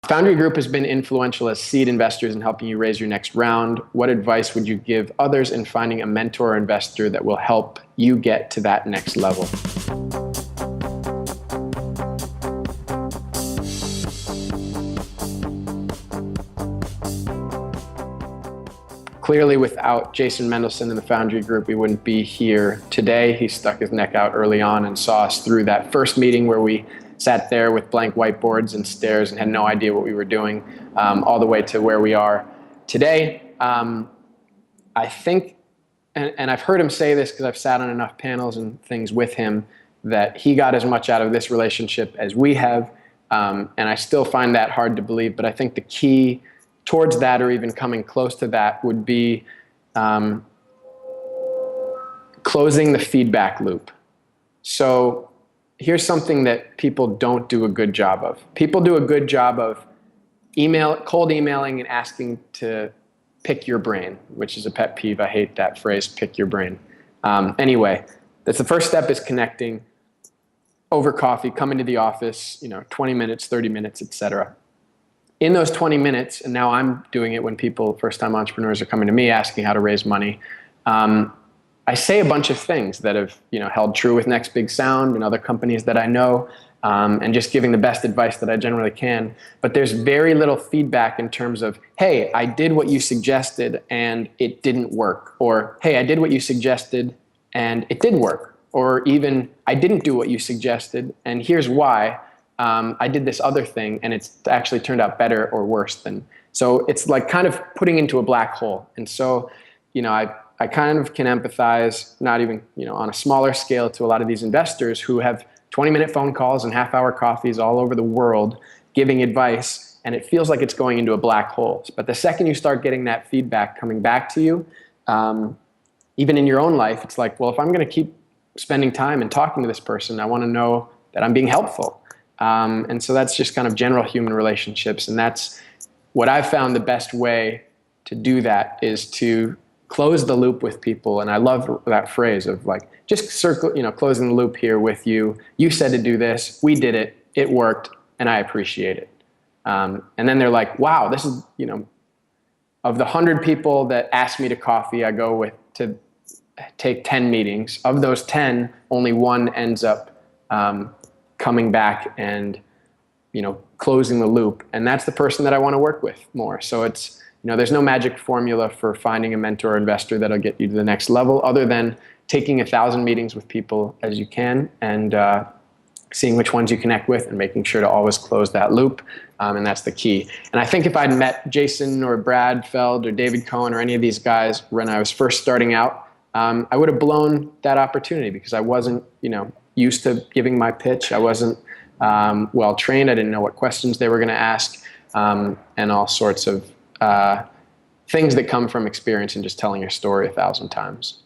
Foundry Group has been influential as seed investors in helping you raise your next round. What advice would you give others in finding a mentor or investor that will help you get to that next level? Clearly, without Jason Mendelson and the Foundry Group, we wouldn't be here today. He stuck his neck out early on and saw us through that first meeting where we sat there with blank whiteboards and stairs and had no idea what we were doing, all the way to where we are today. I think, and I've heard him say this because I've sat on enough panels and things with him, that he got as much out of this relationship as we have, and I still find that hard to believe, but I think the key towards that, or even coming close to that, would be closing the feedback loop. So here's something that people don't do a good job of. People do a good job of cold emailing and asking to pick your brain, which is a pet peeve. I hate that phrase, pick your brain. Anyway, that's the first step, is connecting over coffee, come into the office, 20 minutes, 30 minutes, etc. In those 20 minutes, and now I'm doing it when first-time entrepreneurs are coming to me asking how to raise money, I say a bunch of things that have held true with Next Big Sound and other companies that I know, and just giving the best advice that I generally can. But there's very little feedback in terms of, hey, I did what you suggested and it didn't work. Or, hey, I did what you suggested and it did work. Or even, I didn't do what you suggested and here's why. I did this other thing and it's actually turned out better or worse than. So it's like kind of putting into a black hole. And so, I kind of can empathize, not even, on a smaller scale, to a lot of these investors who have 20-minute phone calls and half-hour coffees all over the world giving advice, and it feels like it's going into a black hole. But the second you start getting that feedback coming back to you, even in your own life, it's like, well, if I'm going to keep spending time and talking to this person, I want to know that I'm being helpful. And so that's just kind of general human relationships, and that's what I've found the best way to do that, is to close the loop with people. And I love that phrase of like, just closing the loop here with you. You said to do this, we did it, it worked, and I appreciate it. And then they're like, wow, this is, of the 100 people that ask me to coffee, I go with to take 10 meetings. Of those 10, only one ends up coming back and, closing the loop. And that's the person that I want to work with more. So it's, there's no magic formula for finding a mentor or investor that'll get you to the next level, other than taking 1,000 meetings with people as you can and seeing which ones you connect with and making sure to always close that loop. And that's the key. And I think if I'd met Jason or Brad Feld or David Cohen or any of these guys when I was first starting out, I would have blown that opportunity, because I wasn't, used to giving my pitch. I wasn't well trained. I didn't know what questions they were going to ask, and all sorts of things that come from experience and just telling your story 1,000 times.